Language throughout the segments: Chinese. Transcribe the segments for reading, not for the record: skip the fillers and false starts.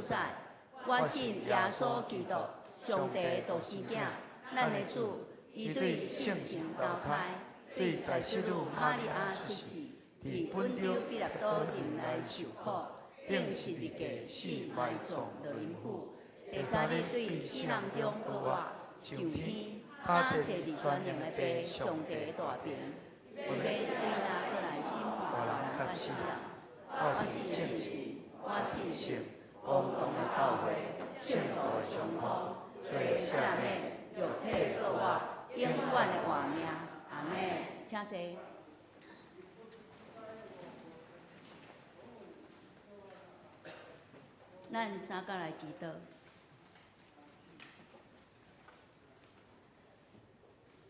主宰。我信耶稣基督，上帝独生囝，咱的主，伊对圣神投胎，对在世女玛利亚出世，伫本州彼拉多院内受苦，顶十字架死埋葬落阴府。第三日对死人中复活，上天，他坐伫全能的爸上帝大边，有要对咱过来审判人甲死人。我是圣神，我是圣，公道的教会，圣道的上头，罪赦免，肉体过活，永远的活命。阿门。请坐。咱三甲来祈祷。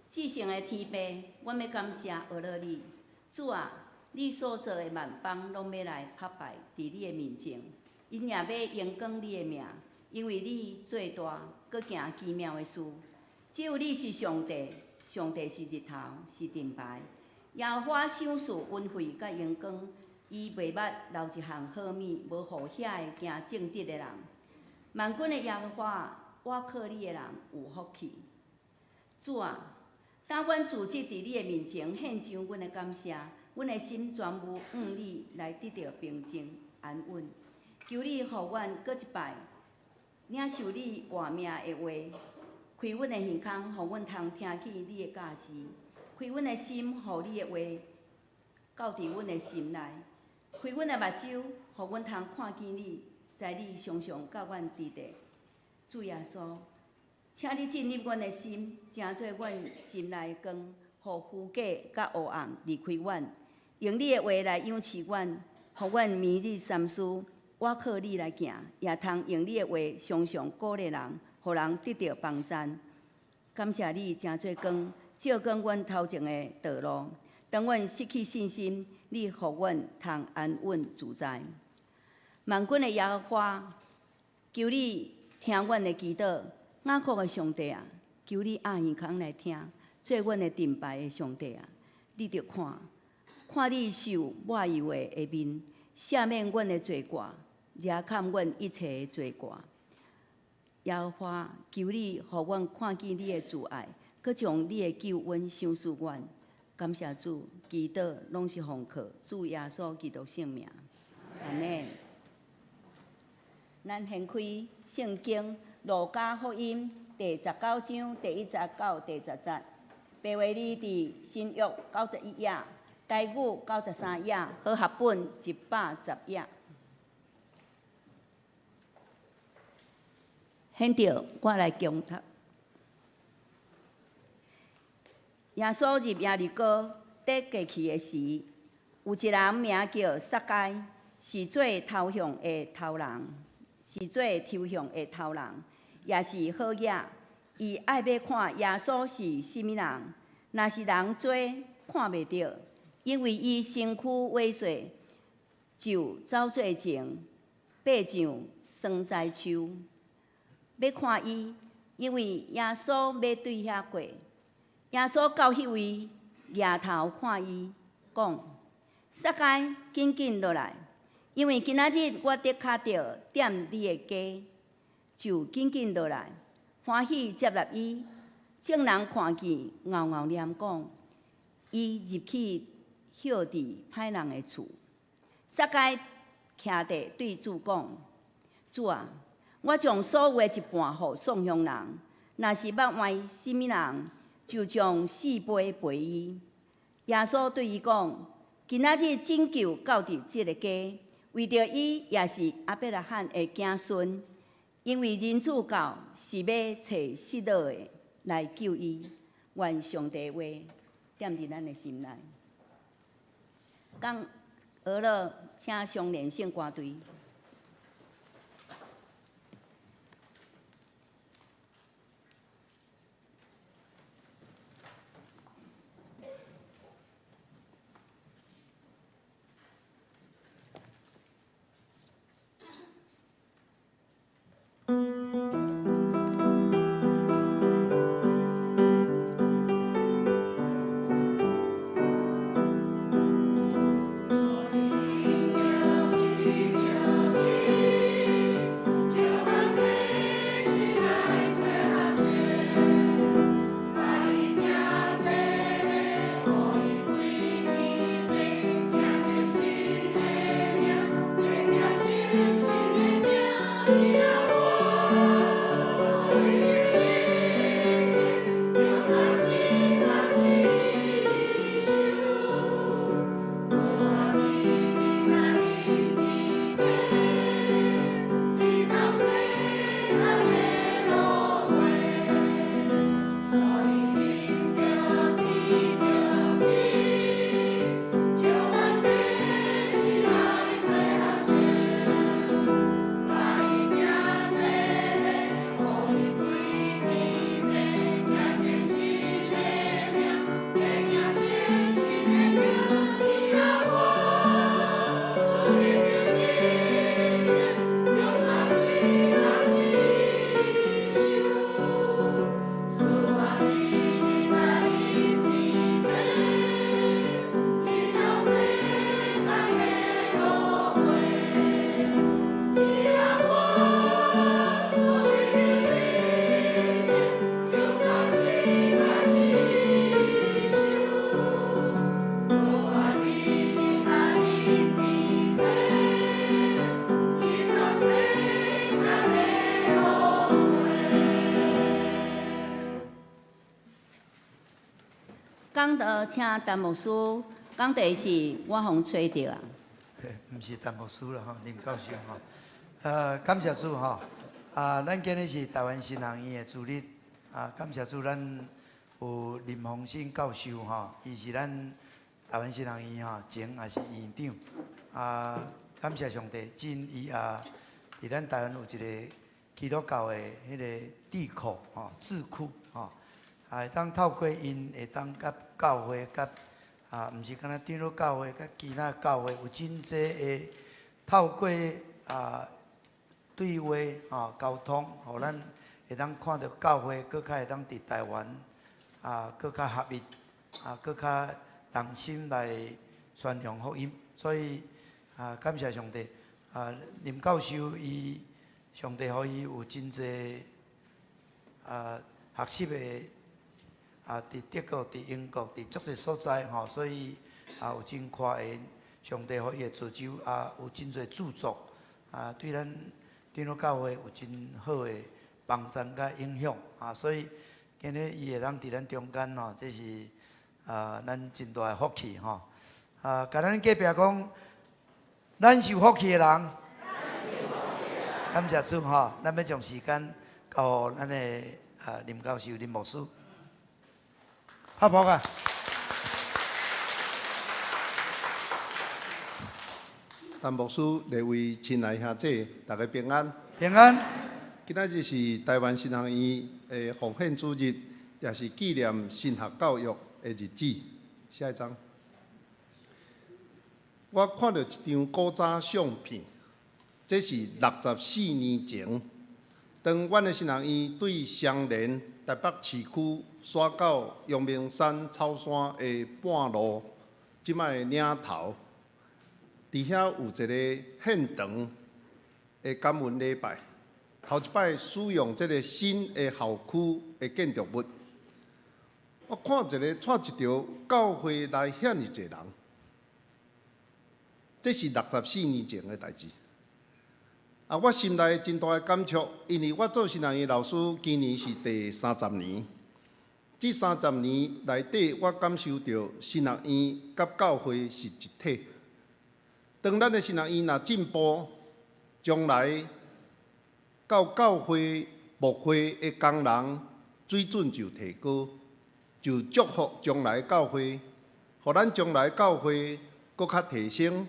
至圣的天父，阮要感谢俄罗你，主啊，你所做的万邦拢要来拍败伫你的面前，因也要荣光你的名，因为你最大，搁行奇妙的事。只有你是上帝，上帝是日头，是盾牌。耶和华赏赐恩惠甲荣光，伊袂捌留一项好物，无互遐个行正直的人。万军的耶和华，我靠你的人有福气。主啊，当阮自己伫你的面前献上阮的感谢，阮的心全无向你来得到平静安稳。求你互阮搁一摆领受你活命的话，开阮的耳孔，互阮通听见你的教示；开阮的心，互你的话到伫阮的心内；开阮的目睭，互阮通看见你，在你常常甲阮伫地。主耶稣，请你进入阮的心，成做阮心内的光，互虚假甲黑暗离开阮，用你的话来养饲阮，互阮明日三思。我靠你来行，也通用你的话常常鼓励人，互人得到帮助。感谢你成做光，照光阮头前的道路。当阮失去信心，你互阮通安稳自在。万军的耶和华，求你听阮的祈祷。雅各的上帝啊，求你按耳孔来听，做阮的盾牌的上帝啊，你着看你受抹油的面，赦免阮的罪过，遮砍阮一切的罪过。耶和华，求你互阮看见你的慈爱，搁将你的救恩赏赐阮。感谢主，祈祷拢是奉靠主耶稣基督圣名。阿门。咱掀开圣经路加福音第19章第1节到第10节，白话字伫新约91页，台语93页，和合本110页。现着我来强读。耶稣入耶利哥，在过去的时，有一人名叫撒该，是做头向的头人，也是好野。伊爱要看耶稣是甚物人，若是人多看袂到，因为伊身躯萎缩，就走做前，爬上酸栽树，要看伊，因为耶稣要对遐过。耶稣到迄位，抬头看伊，讲：撒该，紧紧落来，因为今仔日我得脚着踮你的家，就紧紧落来，欢喜接纳伊。众人看见，嗷念讲：伊入去歇伫歹人的厝。撒该徛地对主讲：主啊，我将所有的一半互送向人，若是捌坏甚物人，就将4杯赔伊。耶稣对伊讲：今仔日拯救到伫即个家，为着伊也是亚伯拉罕的子孙，因为人子到是要找失落的来救伊。愿上帝话踮伫咱的心内。讲俄勒，请相连线歌队。Sorry, 请陈牧师讲题是我互找到啊。毋是陈牧师啦吼，林教授吼。感谢主吼。咱今日是台湾新学院的主日，感谢主，咱有林鸿信教授吼，伊是咱台湾新学院吼前也是院长。感谢上帝，真伊伫咱台湾有一个基督教的迄个智库吼，智库吼，会当透过因会当甲教会甲毋是干那长老教会甲其他教会有真济的透过对话沟通，互咱会当看到教会搁较会当伫台湾搁较合一搁较同心来宣扬福音，所以感谢上帝林教授伊上帝互伊有真济学习的伫德国、伫英国、伫足侪所在吼，所以有真夸言，上帝互伊的造就有真侪著作对咱长老教会有真好的帮助甲影响所以今日伊会当伫咱中间吼，这是咱真大的福气吼甲咱隔壁讲，咱是有福气的人。感谢主吼，咱要将时间交予咱的林教授、林牧师。拍拍啊！陈牧师，各位亲爱兄弟，大家平安。平安。今仔日是台湾新学院的奉献主日，也是纪念神学教育的日子。下一张。我看到一张古早相片，这是64年前，当阮的新学院对双连台北市区刷到阳明山草山的半路，即摆的岭头。伫遐有一个献堂的感恩礼拜，头一摆使用这个新的校区的建筑物。我看一个带一条教会来遐尼侪人，这是64年前的代志。我心内真大的感触，因为我做新学院老师，今年是第30年。这30年内底，我感受到新学院甲教会是一体。当咱的新学院若进步，将来到教会牧会的工人水准就提高，就祝福将来教会，互咱将来教会搁较提升。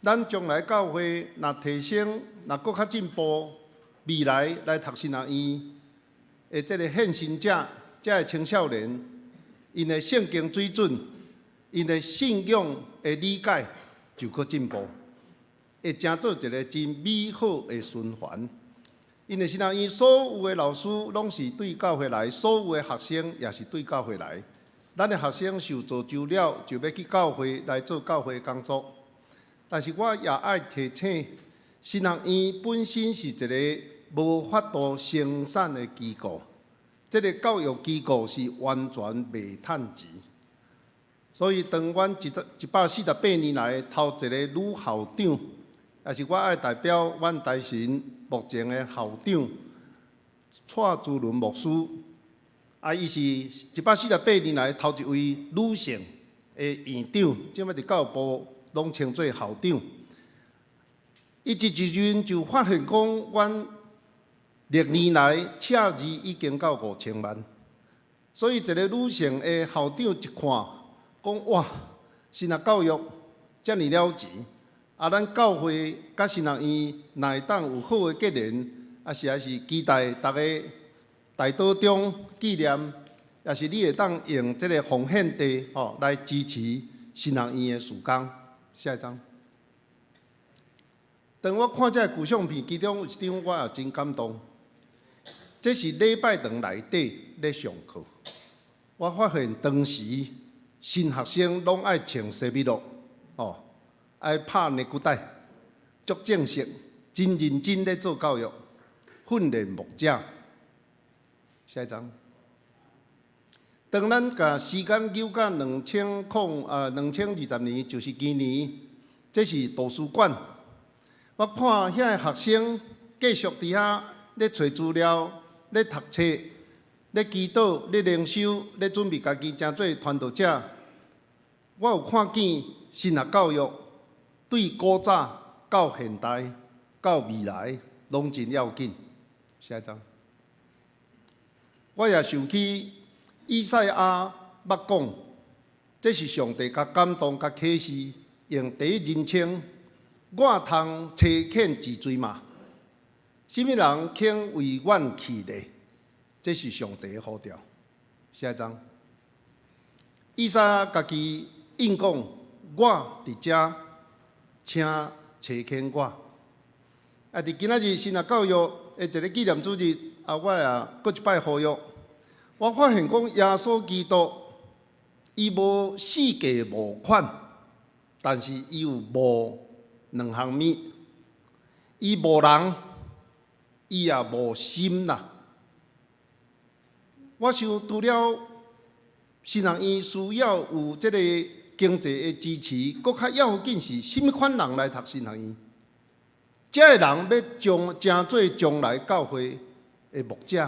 咱将来教会若提升，若搁较进步，未来来读新学院的这个献身者，这个青少年，因的圣经水准，因的信仰的理解。就搁进步，会成做一个真美好的循环。因为新学院所有的老师拢是对教会来，所有的学生也是对教会来。咱的学生受造就了，就要去教会来做教会工作。但是我也爱提醒，新学院本身是一个无法度生产的机构，这个教育机构是完全袂趁钱。所以，当阮148年来头一个女校长，也是我爱代表阮台神目前的校长蔡珠伦牧师，伊是148年来头一位女性的院长，即摆伫教育部拢称作校长。伊一阵就发现讲，阮历年来赤字已经到5000万，所以一个女性的校长一看。讲哇，新学教育遮尔了钱，咱教会甲新学院若会当有好的结连，实在是期待大家大道中纪念，也是你会当用这个奉献地来支持新学院的事工。下一张。当我看这旧相片，其中有一张我也真感动，这是礼拜堂内底咧上课，我发现当时。新学生拢爱穿西米露，爱拍尼古带，足正式，真认真咧做教育，训练牧者。下一张。当咱甲时间扭到2020年，就是今年，这是图书馆。我看遐个学生继续伫遐咧找资料，咧读册，咧祈祷、咧灵修、咧准备家己成做传道者，我有看见神学教育对古早到现代到未来拢真要紧。下一章，我也想起以赛亚捌讲，这是上帝甲感动甲启示，用第一人称，我通查遣治罪嘛？什么人肯为阮去呢？这是上帝的呼召。下一章，以赛亚家己应讲，我伫遮，请查遣我。啊！伫今仔日神学教育的一个纪念主日，我也搁一摆呼吁。我发现讲，耶稣基督伊无世界无款，但是伊有无两项物，伊无人，伊也无心啦。我想除了神学院需要有即个经济的支持，搁较要紧是甚物款人来读神学院？这个人要成做将来教会的牧者，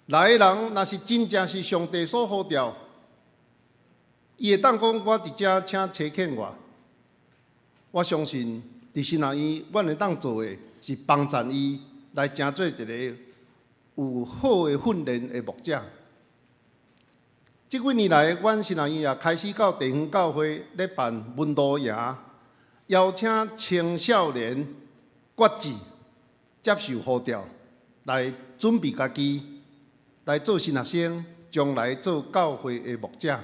来的人若是真正是上帝所呼召，伊会当讲我伫遮请查遣我。我相信伫神学院，阮会当做的是帮助伊来成做一个有好的训练的牧者。即几年来，阮神学院也开始到地方教会咧办文道营。邀请青少年决志接受呼召，来准备家己来做神学生，将来做教会的牧者。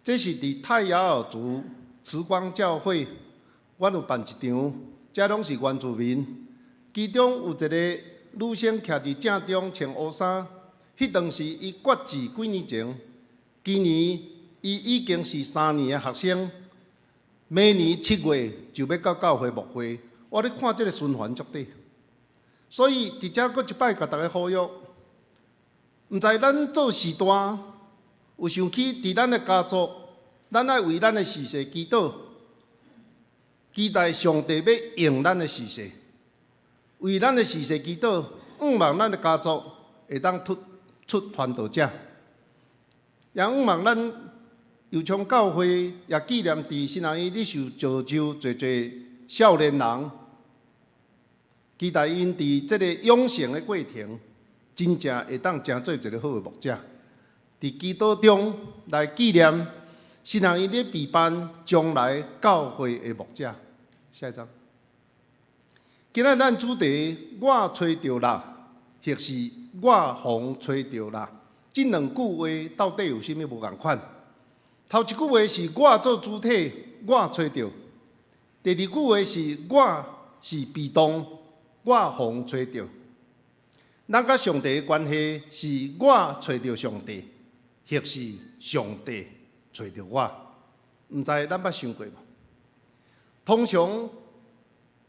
这是伫泰雅尔族慈光教会，阮有办一场，这拢是原住民。其中有一个女生徛伫正中穿乌衫，迄当时伊决志几年前，今年伊已经是3年的学生。明年7月就要到教会牧会，我咧看这个循环足底，所以伫遮搁一摆甲大家呼吁，毋知咱做时段有想起伫咱的家族，咱爱为咱的逝世祈祷，期待上帝要用咱的逝世，为咱的逝世祈祷，望咱的家族会当出传道者，也望咱。油厂教会也纪念伫神学院里受造就侪少年人，期待因伫即个养成的过程，真正会当成做一个好的牧者。伫基督中来纪念神学院咧备办将来教会的牧者。下一章，今仔咱主题我找着啦，或是我方找着啦，这两句话到底有啥物无共款？头一句话是我做主体，我找着；第二句话是我是被动，我方找着。咱甲上帝的关系是我找着上帝，或是上帝找着我？毋知咱捌想过无？通常，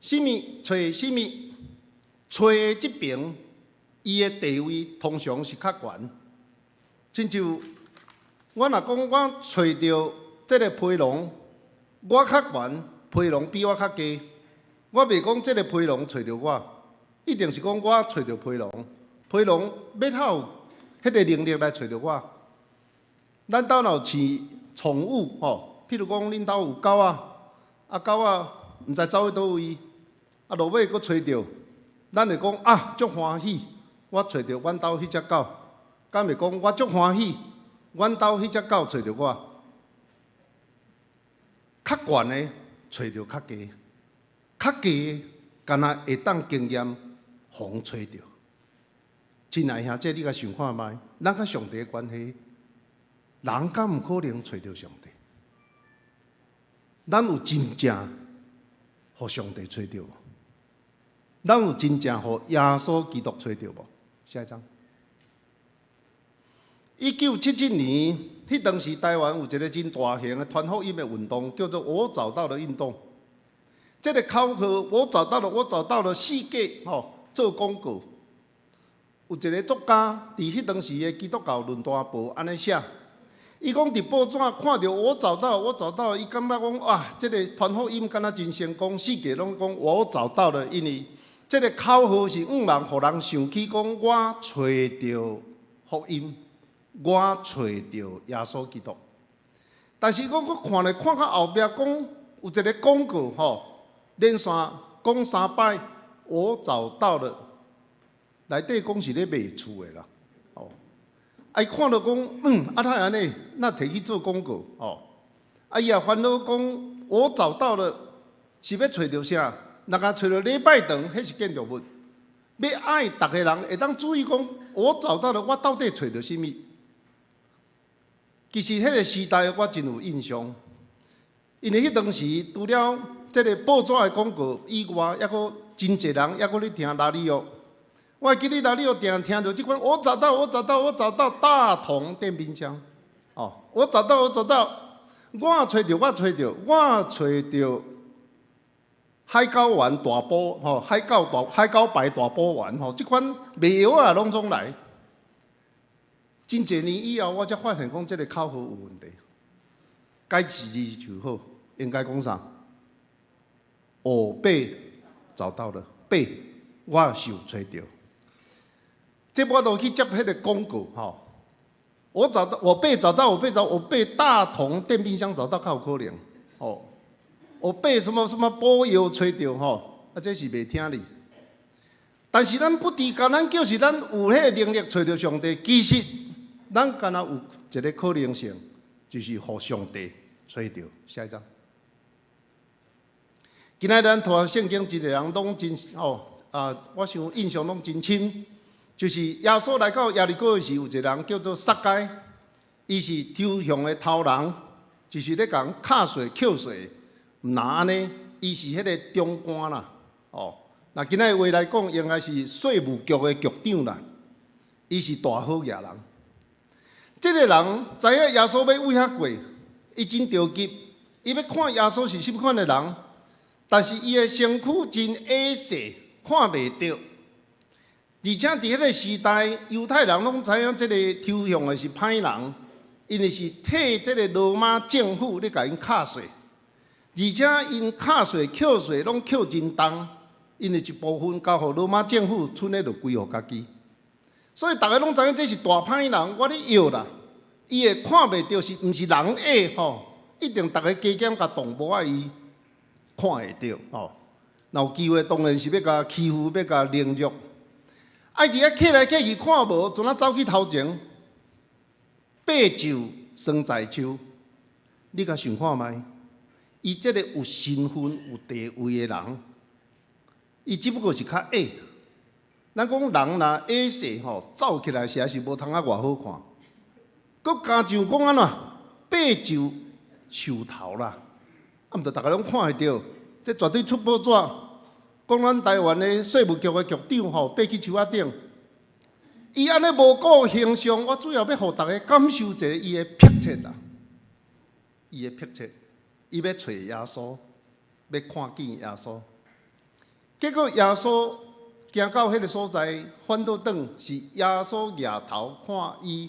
什么找什么，找的这边，伊的地位通常是较悬，亲像。我若讲我找到这个批囊，我较悬，批囊比我较低。我袂讲这个批囊找到我，一定是讲我找到批囊。批囊要how有迄个能力来找到我。咱兜若有饲宠物吼，譬如讲恁兜有狗啊，狗啊毋知走去倒位，落尾佫找到，咱会讲啊足欢喜，我找到阮兜迄只狗。敢袂讲我足欢喜？阮兜迄只狗找着我，较悬的找着较低，较低的敢若会当经验互找着。亲爱兄弟，你甲想看觅，咱甲上帝的关系，人敢毋可能找着上帝？咱有真正互上帝找着无？咱有真正互耶稣基督找着无？下一章。1977年，迄当时台湾有一个真大型的传福音的运动，叫做"我找到了"运动。这个口号"我找到了，我找到了"，世界做广告。有一个作家伫迄当时的基督教论坛报安尼写，伊讲伫报纸看到"我找到了，我找到了"，伊感觉讲哇，这个传福音敢若真成功，世界拢讲"我找到了"，因为这个口号是望互人想起讲，我找到福音，我找到耶稣基督。但是我看到后壁讲有一个广告吼，连续讲3摆，我找到了，内底讲是咧卖厝的啦，哦，伊看到讲，太安尼，那摕去做广告，哦，伊也烦恼讲，我找到了，是要找到啥？若甲找到礼拜堂，迄是建筑物。要爱逐个人会当注意讲，我找到了，我到底找到甚物？其实迄个时代我真有印象，因为迄当时除了即个报纸的广告以外，抑阁真侪人抑阁咧听拉里奥。我会记得拉里奥定听到即款，我找到，我找到，我找到大同电冰箱。哦，我找到，我找到，我找到，我找到，我找到。海狗丸大补吼，海狗牌大补丸吼，即款卖药啊，拢总来。真侪年以后，我才发现讲，即个口号有问题。改字就好，应该讲啥？我被找到了，被我是有找到。这我都去接迄个广告吼。我被找到，我被大同电冰箱找到，较有可能哦。我被什么什么补药找到吼，这是袂听哩。但是咱不知干，咱就是咱有迄个能力找到上帝。其实咱干那有一个可能性，就是互上帝找到。下一张。今仔咱读圣经，一个人拢真我想印象拢真深，就是耶稣来到耶利哥的时候，有一个人叫做撒该，伊是抽象的头人，就是咧讲敲碎、扣碎。那安尼，伊是迄个中官啦，哦，那今仔话来讲，应该是税务局的局长啦。伊是大好野人。这个人知影耶稣要为遐过，伊真着急，伊要看耶稣是什么款的人，但是伊的身躯真矮小，看袂到。而且伫迄个时代，犹太人拢知影这个抽象的是歹人，因为是替这个罗马政府咧甲因敲碎。而且因敲碎、扣碎拢扣真重，因为一部分交予罗马政府，剩咧就归互家己。所以大家拢知影这是大歹人，我咧摇啦，伊会看袂到是毋是人矮吼，一定大家加减甲动物仔伊看会到吼。若有机会当然是要甲欺负，要甲凌辱。爱伫遐客来客去看无，阵仔走去头前，八袖双在手，你甲想看觅？伊即个有身份、有地位的人，伊只不过是较矮。咱讲人若矮小吼，走起来实在是无通啊偌好看。佮加上讲安怎八袖袖头啦，啊，毋着逐个拢看会到，这绝对出报纸。讲咱台湾的税务局的局长吼，爬去树仔顶，伊安尼无顾形象，我主要要互逐个感受一下伊的迫切啦，伊的迫切。伊要找耶稣，要看见耶稣。结果耶稣行到迄个所在，反倒转是耶稣举头看伊，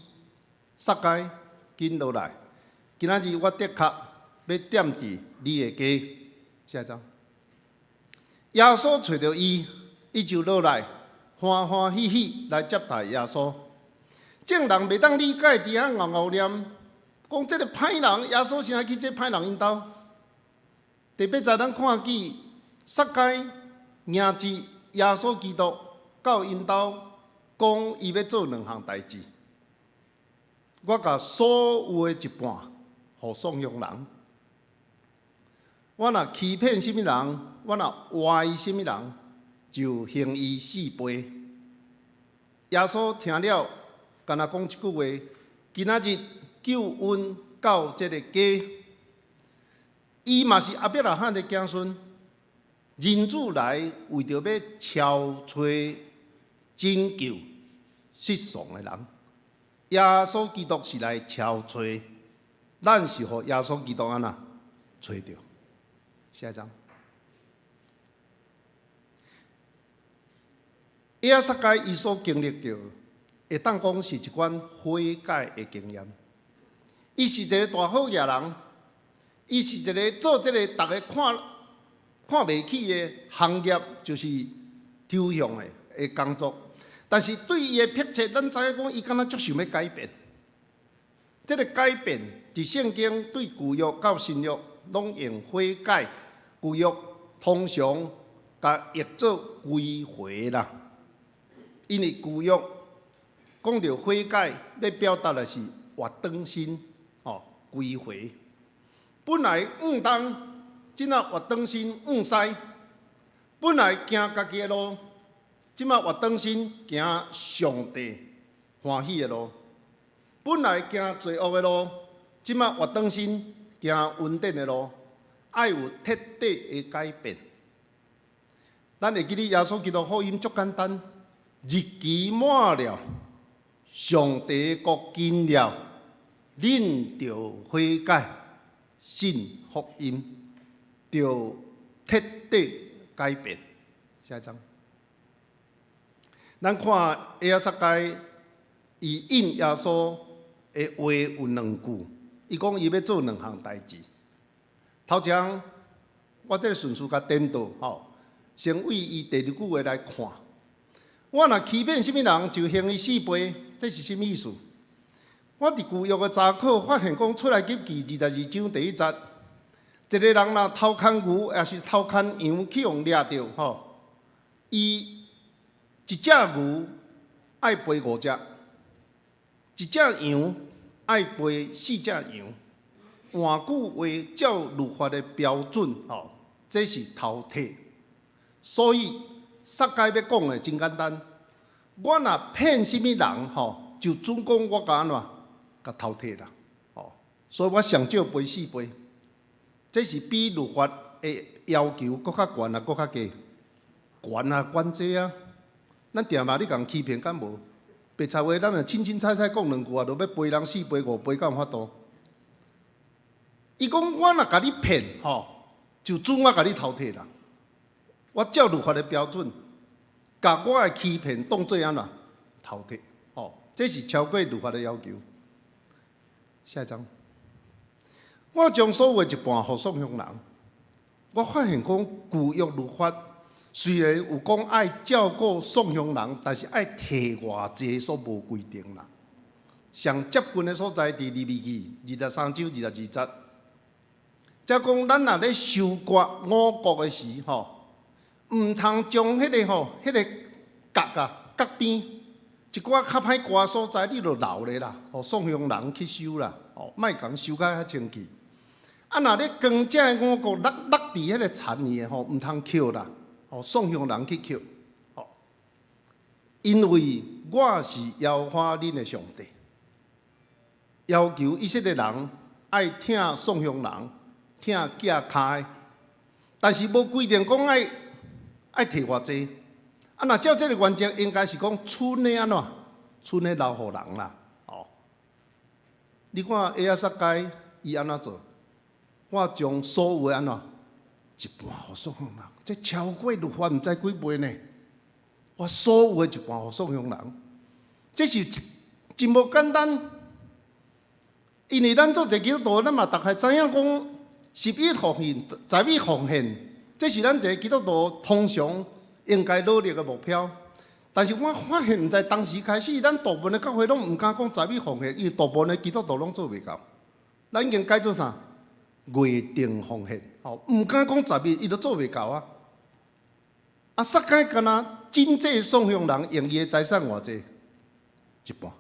撒该紧落来。今仔日我的确要踮伫你的家。下一张。耶稣找到伊，伊就落来，欢欢喜喜来接待耶稣。众人袂当理解，伫遐嗷嗷念。讲这个歹人，耶稣先去这歹人因兜，特别在咱看见撒该迎接耶稣基督到因兜，讲伊要做2项代志。我甲所有的一半，互送养人。我若欺骗什么人，我若歪什么人，就刑伊4倍。耶稣听了，敢若讲一句话：今仔日。救恩到这个家，伊嘛是阿伯拉罕的子孙。人子来为着要敲吹拯救失丧的人，耶稣基督是来敲吹，咱是互耶稣基督安那吹着。下一张。耶撒该伊所经历着，会当讲是一款悔改的经验。伊是一个大好野人，伊是一个做这个大家看袂起的行业，就是抽象的工作，但是对伊的迫切，咱知影讲伊敢若足想要改变。这个改变，伫圣经对旧约到新约拢用悔改，旧约通常甲译做归回啦。因为旧约讲到悔改，要表达的是活转心，归回。本来误当，即仔活转心误师；本来行家己的路，即仔活转心行上帝欢喜的路。本来行罪恶的路，即马活转心行恩典的路，爱有彻底的改变。咱会记得耶稣基督福音足简单，日期满了，上帝国近了，恁着悔改，信福音，着彻底改变。下一章，咱看耶稣该伊应耶稣的话有2句，伊讲伊要做2项代志。头前我这个顺序甲颠倒，先为伊第2句话来看。我若欺骗什么人，就刑伊4倍，这是什么意思？我伫旧约的查考发现讲，出来记记22章第1节，一个人若偷牵牛，也是偷牵羊去互掠着，伊一只牛爱赔5只，一只羊爱赔4只羊。换句话，照律法的标准，这是偷摕。所以撒该要讲的真简单，我若骗什么人，就准讲我甲安怎甲偷摕啦。所以我上少赔4倍，这是比律法的要求搁较悬啊，搁较低，悬啊，悬济啊。咱定嘛，你共欺骗敢无？白菜话，咱若清清彩彩讲2句啊，就要赔人4倍5倍，敢有法度？伊讲我若甲你骗，就准我甲你偷摕啦。我照律法的标准，甲我的欺骗当做安怎偷摕？这是超过律法的要求。下一章，我将所有一半互送向人。我发现讲旧约律法虽然有讲爱照顾送向人，但是爱摕偌济所无规定啦。上接近的所在伫利未记23章22节，则讲咱若咧收割五穀的时，毋通将迄个角啊角边一寡较歹割的所在，你就留咧啦，互送向人去收啦，莫共收甲遐清气。啊，若咧光正的五穀落伫迄个田里的，毋通捡啦，送向人去捡。因为我是耶和华恁的上帝，要求以色列人爱听送向人，听寄卡的，但是无规定讲爱摕偌济。啊，若照这个原则，应该是讲剩的安怎？剩的留互人啦。你看耶撒该伊安怎做？我将所有的安怎一半互送向人，这超过律法毋知几倍呢？我所有的一半互送向人，这是真无简单。因为咱做一个基督徒，咱嘛大概知影讲11奉献、11奉献，这是咱一个基督徒通常应该努力的目标。但是我发现，毋知当时开始，咱大部分的教会拢毋敢讲11奉献，因为大部分的基督徒拢做袂到。咱已经改做啥？约定奉献，毋敢讲11，伊都做袂到啊。啊，撒该敢若真正送向人用伊的财产偌济？一半。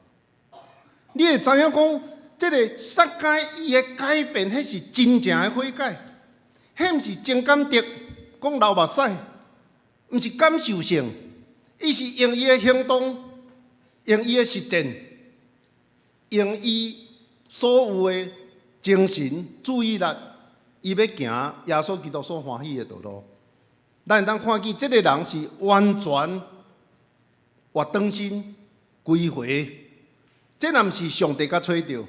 你会知影讲？这个撒该伊的改变，迄是真正的悔改，迄毋是真感得，讲流目屎，毋是感受性，伊是用伊的行动，用伊的实践，用伊所有的精神注意力，伊要行耶稣基督所欢喜的道路。咱会当看见，这个人是完全活转心归回，这若毋是上帝甲找着。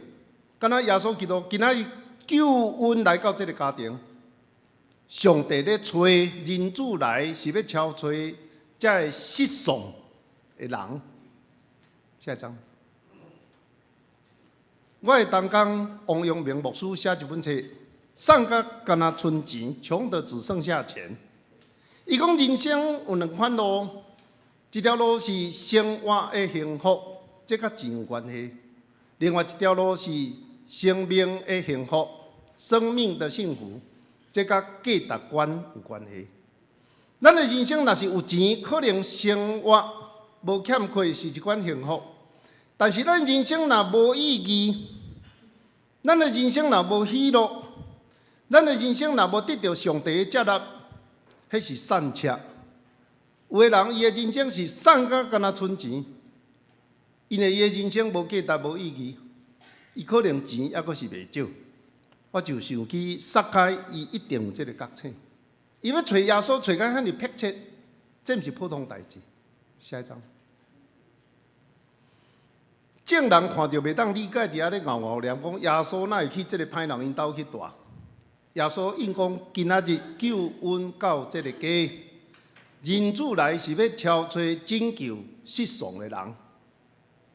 敢若耶稣基督今仔日救恩来到这个家庭，上帝咧找人子来，是要超找这个失丧的人。下一章，我的同工王阳明牧师写一本册，送甲敢若剩钱，穷的只剩下钱。伊讲人生有2款路，一条路是生活的幸福，这甲钱有关系；另外一条路是生命的幸福，生命的幸福，这甲价值观有关系。咱的人生若是有钱，可能生活无欠缺是一款幸福；但是咱人生若无意义，咱的人生若无喜乐，咱的人生若无得到上帝的接纳，迄是散车。有的人伊的人生是散到敢若存钱，因为伊的人生无价值、无意义，伊可能钱还阁是袂少。我就想起撒该，伊一定有这个觉醒。伊要找耶稣，找到遐尼迫切，这毋是普通代志。下一章，正人看到袂当理解，伫遐咧拗拗念讲，耶稣哪会去这个歹人因兜去住？耶稣应讲，今仔日救恩到这个家，人子来是要超找拯救失丧的人。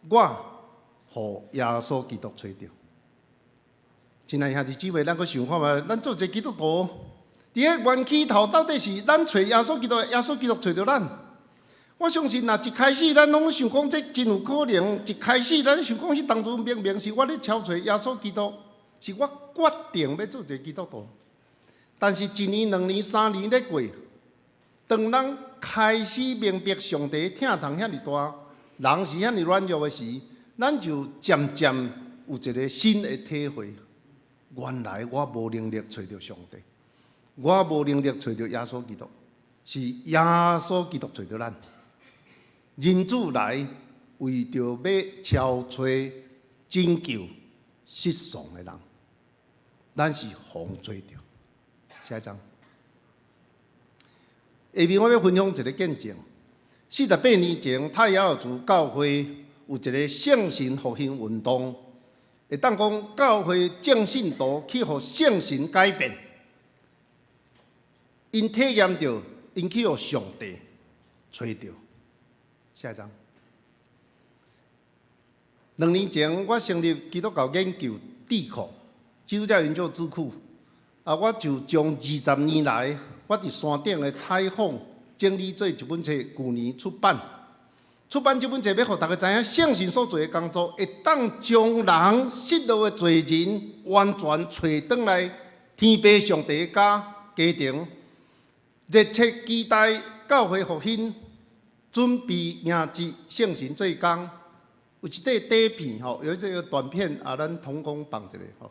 我互耶稣基督找着。亲爱兄弟姊妹，咱阁想看觅，咱做一个基督徒。伫个源起头到底是咱找耶稣基督，耶稣基督找着咱。我相信，若一开始咱拢想讲这真有可能，一开始咱想讲迄当初明明是我咧超找耶稣基督，是我决定要做一个基督徒。但是1年、2年、3年咧过，当咱开始明白上帝疼痛遐尼大，人是遐尼软弱的时，咱就渐渐有一个新的体会。原来我无能力找到上帝。我无能力找到耶稣基督，是耶稣基督找到咱。人子来为着要超找拯救失丧的人，咱是互找着。下一章，下面我要分享一个见证。48年前，太阳族教会有一个圣神复兴运动，会当讲教会正信徒去互圣神改变。因体验到，因去互上帝找到。下一章。2年前，我成立基督教研究智库，基督教研究智库。我就将20年来我伫山顶的采访整理做一本册，去年出版。出版这本册要互大家知影，圣神所做的工作，会当将人失落的罪人完全找回来天父上帝的家庭。热切期待教会复兴，准备迎接圣神做工。有一块底片吼，有这个短片啊，咱同工放一个吼。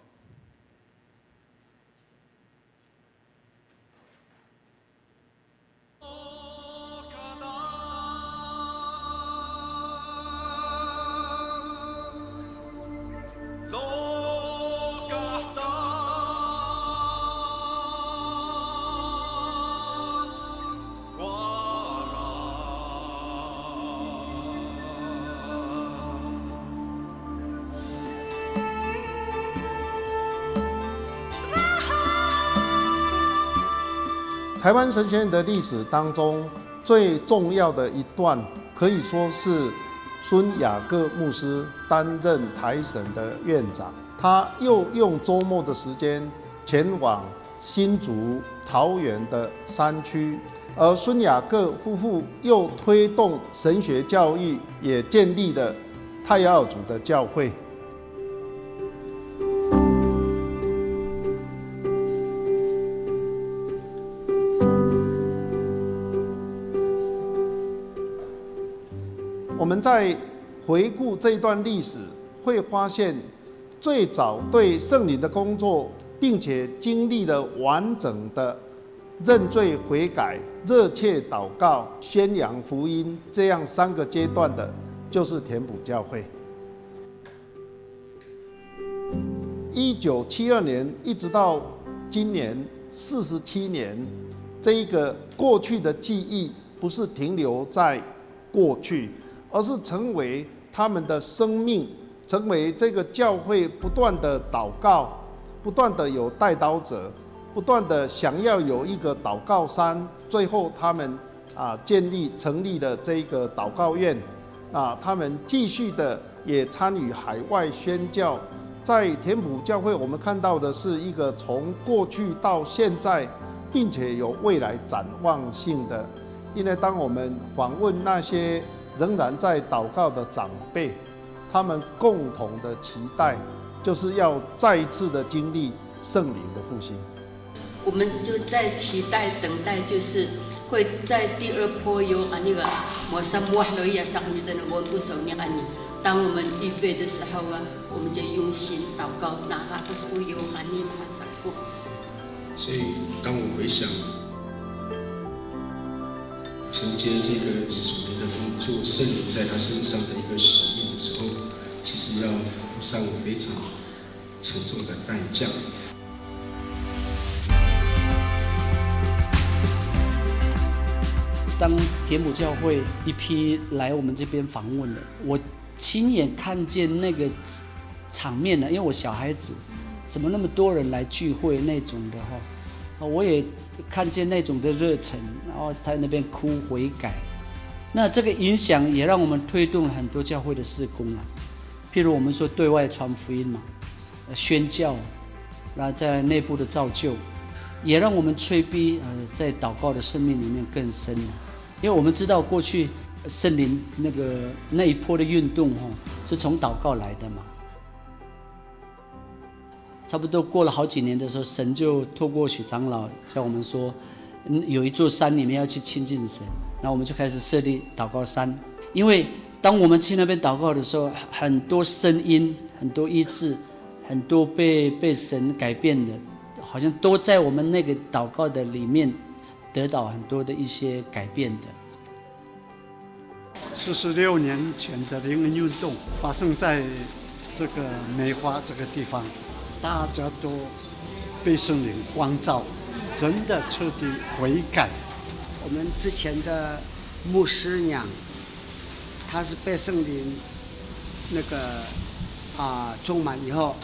台湾神学院的历史当中，最重要的一段，可以说是孙雅各牧师担任台神的院长。他又用周末的时间前往新竹、桃园的山区，而孙雅各夫妇又推动神学教育，也建立了太阳族的教会。我们在回顾这一段历史，会发现最早对圣灵的工作，并且经历了完整的认罪悔改、热切祷告、宣扬福音这样3个阶段的，就是田埔教会。1972年一直到今年47年，这一个过去的记忆不是停留在过去，而是成为他们的生命，成为这个教会不断的祷告，不断的有代祷者，不断的想要有一个祷告山，最后他们成立了这个祷告院，他们继续的也参与海外宣教。在田埔教会，我们看到的是一个从过去到现在，并且有未来展望性的因为当我们访问那些仍然在祷告的长辈，他们共同的期待，就是要再一次的经历圣灵的复兴。我们就在期待、等待，就是会在第二波有那个摩萨摩罗亚上面的那个不守念安尼。当我们预备的时候啊，我们就用心祷告，哪怕不是有安尼马上过。所以，当我回想承接这个属灵的工作，圣灵在他身上的一个使命的时候，其实要付上非常沉重的代价。当田埔教会一批来我们这边访问的，我亲眼看见那个场面呢，因为我小孩子怎么那么多人来聚会那种的哈，我也看见那种的热忱，然后在那边哭悔改，那这个影响也让我们推动了很多教会的事工啊，譬如我们说对外传福音嘛，宣教，然后在内部的造就，也让我们催逼在祷告的生命里面更深了。因为我们知道过去圣灵那一波的运动是从祷告来的嘛，差不多过了好几年的时候，神就透过许长老叫我们说，有一座山你们要去亲近神，那我们就开始设立祷告山。因为当我们去那边祷告的时候，很多声音、很多医治、很多被神改变的，好像都在我们那个祷告的里面得到很多的一些改变的。46年前的灵恩运动发生在这个梅花这个地方，大家都被圣灵光照，真的彻底悔改。我们之前的牧师娘，她是被圣灵充满以后，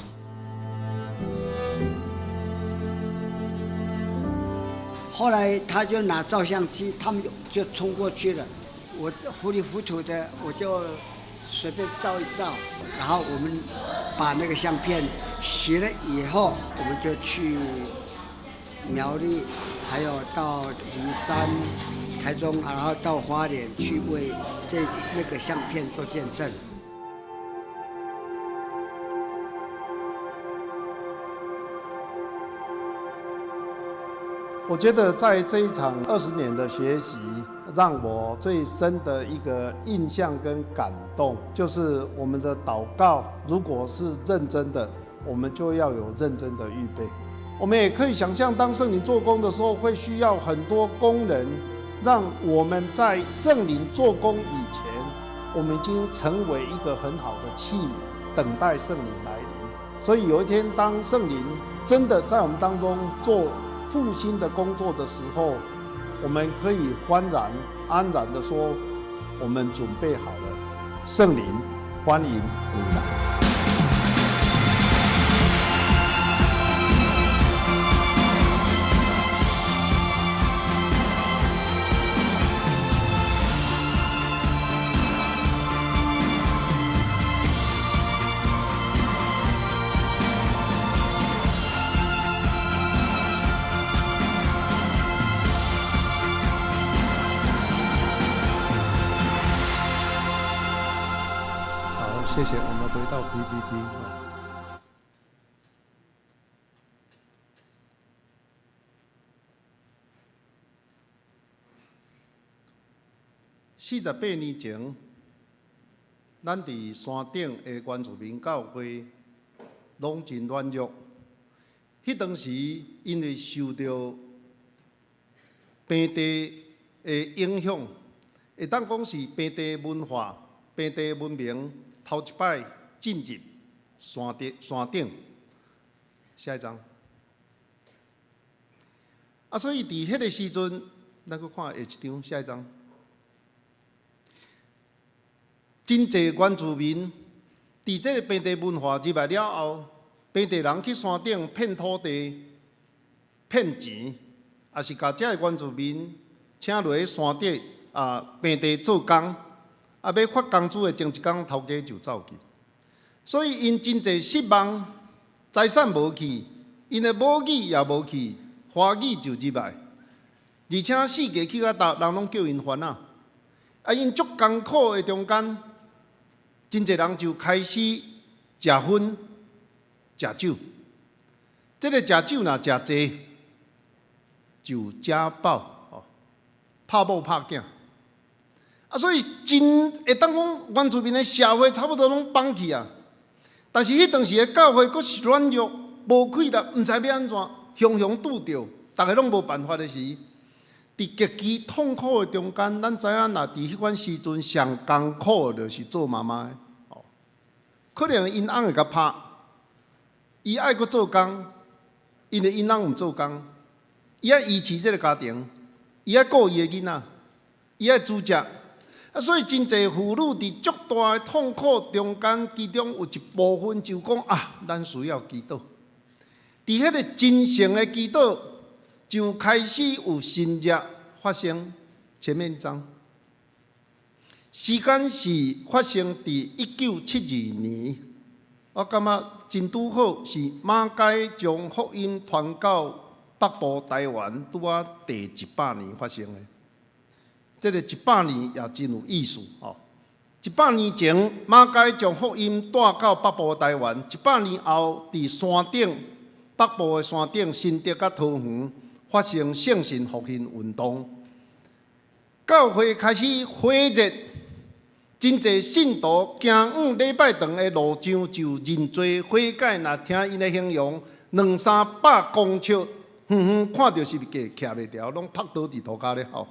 后来他就拿照相机，他们就冲过去了。我糊里糊涂的，我就随便照一照，然后我们把那个相片洗了以后，我们就去苗栗，还有到梨山、台中，然后到花莲去为那个相片做见证。我觉得在这一场20年的学习，让我最深的一个印象跟感动，就是我们的祷告如果是认真的，我们就要有认真的预备。我们也可以想象，当圣灵做工的时候，会需要很多工人，让我们在圣灵做工以前，我们已经成为一个很好的器皿，等待圣灵来临。所以有一天，当圣灵真的在我们当中做复兴的工作的时候，我们可以欢然安然地说，我们准备好了，圣灵欢迎你来。谢谢，我们回到 PPT。48年前，咱伫山顶的原住民教会，拢真软弱。迄当时，因为受到平地的影响，会当讲是平地文化、平地文明。头一摆进入山顶，下一张。所以伫迄个时阵，咱去看下一张，下一张。真侪原住民伫这个平地文化入来了后，平地人去山顶骗土地、骗钱，也是甲这个原住民请落去山顶平地做工。要发工资的前一天，头家就走去，所以因真侪失望，财产无去，因的母语也无去，华语就入来。而且四界去到人拢叫因烦恼。啊，因足艰苦的中间，真侪人就开始食薰、食酒。这个食酒若食侪，就家暴、拍某拍囝。啊，所以真会当讲原住民的社会差不多拢放弃啊。但是迄当时的教会佫是软弱、无气力，毋知要安怎，雄雄拄着，逐个拢无办法的时。伫极其痛苦的中间，咱知影，若伫迄款时阵上艰苦的，就是做妈妈的。可能因翁会甲拍，伊爱佫做工，因为因翁毋做工，伊爱维持这个家庭，伊爱顾伊的囡仔，伊爱煮食。啊，所以真侪妇女伫足大的痛苦中间，其中有一部分就讲啊，咱需要祈祷。伫迄个真诚的祈祷。就开始有新热发生。前面一章，时间是发生伫1972年，我感觉真拄好是马偕将福音传到北部台湾，拄啊第100年发生的。这个100年也真有意思哦。100年前，马偕将福音带到北部台湾，100年后，伫山顶北部的山顶新竹甲桃园。发生圣神复兴运动，教会开始火热，真侪信徒行5礼拜长的路上就认罪悔改。若听因的形容，200-300公尺，看到是计徛袂牢，拢趴倒伫涂骹咧吼。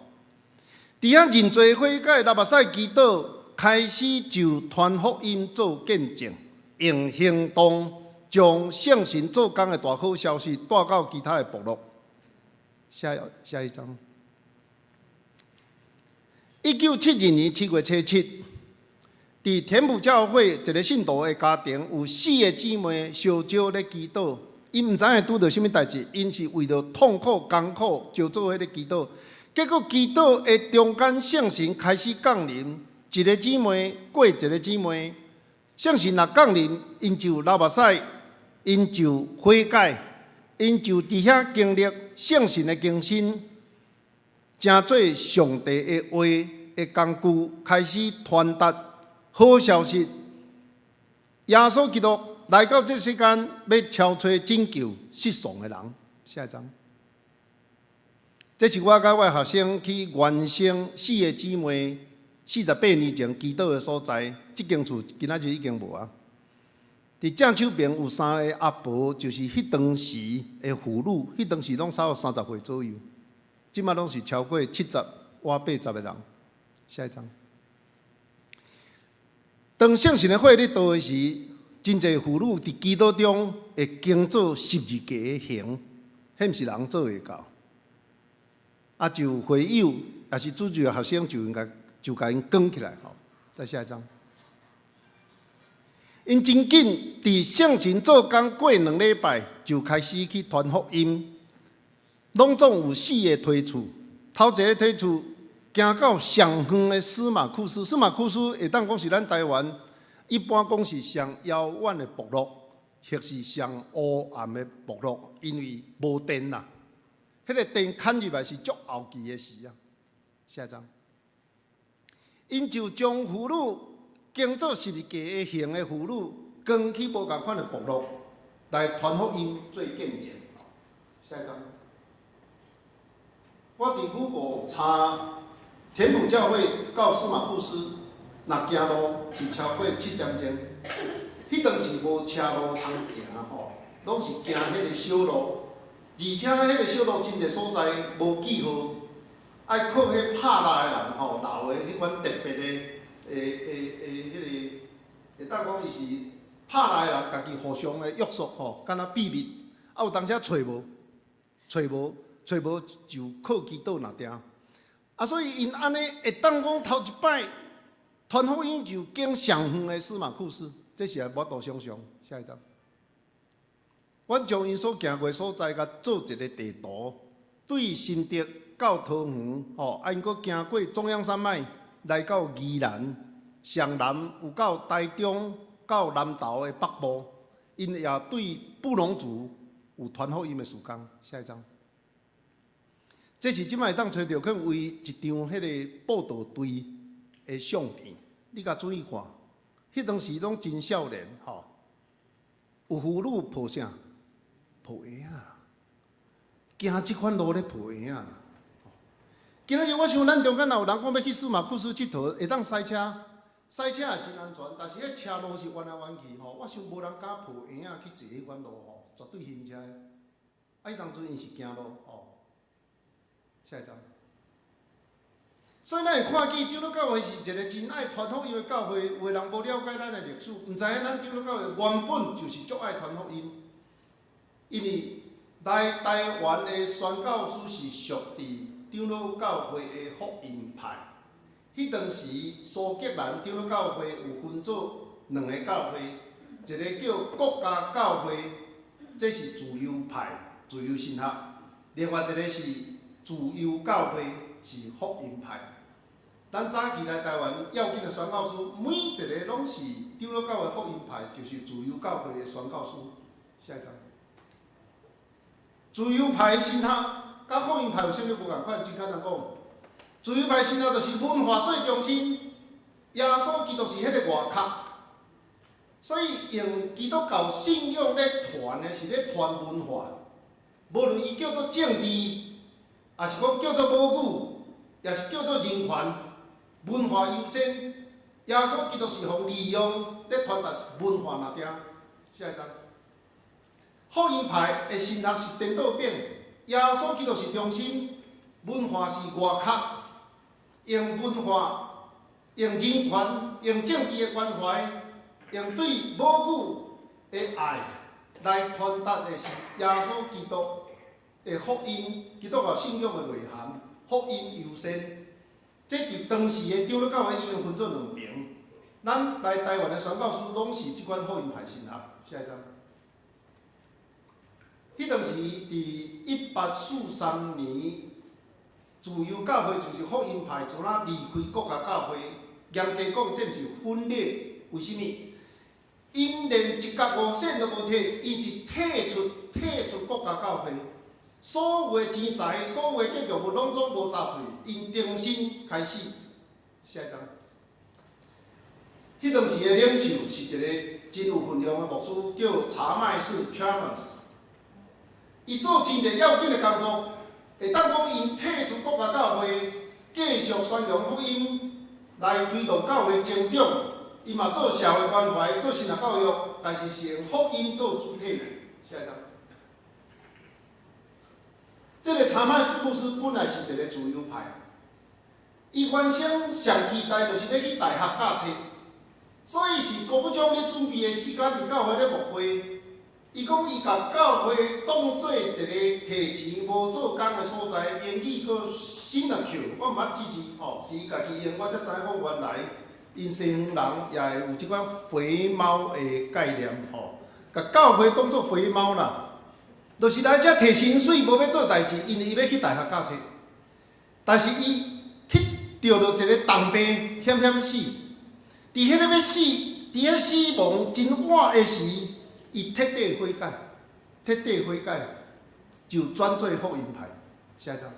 伫遐认罪悔改，若目屎祈祷，开始就传福音做见证，用行动将圣神做工的大好消息带到其他的部落。下一章。1972年7月初7，伫天母教会一个信徒的家庭，有4个姊妹烧酒咧祈祷。因毋知影拄到什么代志，因是为着痛苦艰苦就做迄个祈祷。结果祈祷的中间，圣神开始降临，一个姊妹过一个姊妹，圣神若降临，因就流目屎，因就悔改。因就伫遐经历圣神的更新，成做上帝的话的工具，开始传达好消息。耶稣基督来到这世间，要超找拯救失丧的人。下一章，这是我甲我学生去原生4个姊妹48年前祈祷的所在。这间厝今仔日已经无啊。伫正手边有3个阿婆，就是迄当时的妇女，迄当时拢差不多30岁左右，即马拢是超过70或80个人。下一章，当圣神的火咧倒的时，真侪妇女伫基督中会经做12架的形，迄毋是人做会到。啊，就会友也是主日的学生就应该就甲因扛起来吼。再下一章。因真紧伫圣神做工过2礼拜，就开始去传福音。拢总有4个推厝，头一个推厝行到上远的司马库斯。司马库斯会当讲是咱台湾一般讲是上遥远的部落，或是上黑暗的部落，因为无电啦。迄个电砍入来是足后期的事啊。下一章，因就将妇女经做12架的形的妇女，扛去无共款的部落来传福音做见证。下一章，我伫Google查天主教会到司马库斯，若行路是超过7点钟。迄当时无车路通行吼，拢是行迄个小路，而且迄个小路真侪所在无记号，爱靠迄拍拉的人吼，留的迄款特别的。迄个会当讲伊是拍来的人，家己互相的约束吼，敢若秘密。啊，有当时找无就靠祈祷若定。啊，所以因安尼会当讲头一摆传福音就经上远的司马库斯，这是无度想象。下一章，阮将因所行过所在，甲做一个地图，对新竹到桃园吼，啊，因佫行过中央山脉。来到宜兰，上南有到台中，到南投的北部，因也对布农族有传福音的事工。下一章，这是即摆当找着可能为一张迄个报道队的相片，你甲注意看，迄当时拢真少年吼，有妇女抱啥？抱婴仔，行即款路咧抱婴仔。今仔日我想咱中间若有人讲要去司马库斯佚佗，会当塞车，塞车也真安全，但是迄车路是弯来弯去吼，我想无人敢抱婴仔去坐迄款路吼，绝对晕车的。啊，伊当阵伊是行路吼。下一张。所以咱会看见长老教会是一个真爱传福音的教会，有的人无了解咱的历史，毋知影咱长老教会原本就是足爱传福音。因为来台湾的宣教师是属伫长老教会的福音派。迄当时苏格兰长老教会有分做2个教会，一个叫国家教会，这是自由派、自由神学；另外一个是自由教会，是福音派。咱早期来台湾要紧的宣教师，每一个拢是长老教会福音派，就是自由教会的宣教师。下一张。自由派的神学甲福音派有啥物无共款？真简单讲，自由派神学就是文化最中心，耶稣基督是迄个外壳，所以用基督教信仰咧传的是咧传文化，无论伊叫做政治，也是讲叫做母语，也是叫做人权，文化优先。耶稣基督是互利用咧传达文化嘛定。下一张。福音派的神学是颠倒变，耶稣基督是中心，文化是外壳，用文化、用人权、用政治的关怀、用对母语的爱来传达的是耶稣基督的福音，基督教信仰的内涵，福音优先。这就当时的长老教会已经分做2边，咱来台湾的宣教师拢是即款福音派神学。下一张。迄当时，伫1843年，自由教会就是福音派从那离开国家教会，严格讲，这是分裂。为什么？因连一角5线都无摕，伊是退出国家教会，所有的钱财、所有的建筑物拢总无砸出，因重新开始。下一张。迄当时的领袖是一个真有分量的牧师，叫查麦士 （Chalmers）。伊做真侪要紧的工作，会当讲因退出国家教会，继续宣扬福音，来推动教会增长。伊嘛做社会关怀，做神学教育，但是是用福音做主体。下一张。这个查麦士牧师本来是一个自由派，伊原先上期待就是要去大学教册，所以是国务长咧准备的时间伫教会咧牧会。伊讲，伊甲教会当做一个摕钱无做工的所在，英语搁新啊扣，我毋捌支持吼，是伊家己用，我才知影讲原来因西方人也会有即款肥猫的概念吼，甲教会当做肥猫啦，就是来遮摕薪水，无要做代志，因为伊要去大学教册，但是伊去着着一个当兵，险险死，伫迄个要死，伫迄死亡真晚的时。伊彻底悔改，就转做福音派。下一张。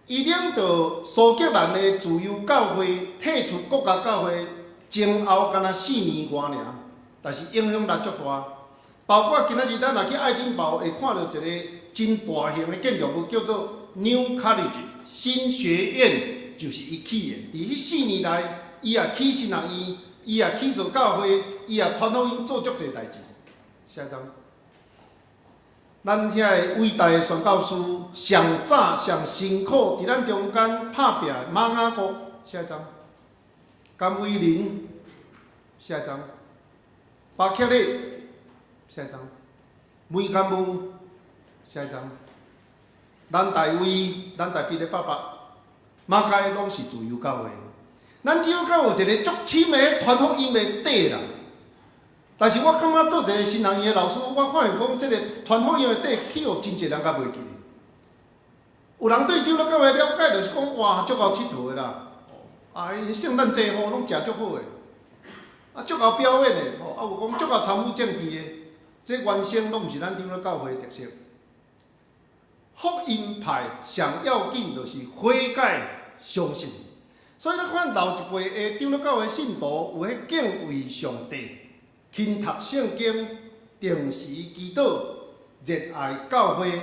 伊领导苏格兰的自由教会退出国家教会，前后敢若4年外尔，但是影响力足大。包括今仔日咱若去爱丁堡会看到一个真大型的建筑物，叫做 New College 新学院，就是伊起的。伫迄4年内，伊也起神学院。伊也去做教会，伊也传福音做足侪代志。下一张，咱遐个伟大的宣教师，上早上辛苦伫咱中间拍拼的马雅各。下一张，甘伟林。下一张，巴克利。下一张，梅甘姆。下一张，咱大卫，咱大彼得爸爸，马开拢是自由教会。咱长老教有一个足深的传福音的底啦，但是我感觉做一个新人院的老师，我发现讲，这个传福音的底去互真侪人甲袂记。有人对长老教的了解，就是讲哇，足够佚佗的啦，因圣诞节吼拢食足好的，足够表演的，有讲足够参与政治的，这原先拢毋是咱长老教会的特色。福音派上要紧就是悔改相信。所以咱看老一辈的长老教会信徒有迄敬畏上帝、勤读圣经、定时祈祷、热爱教会、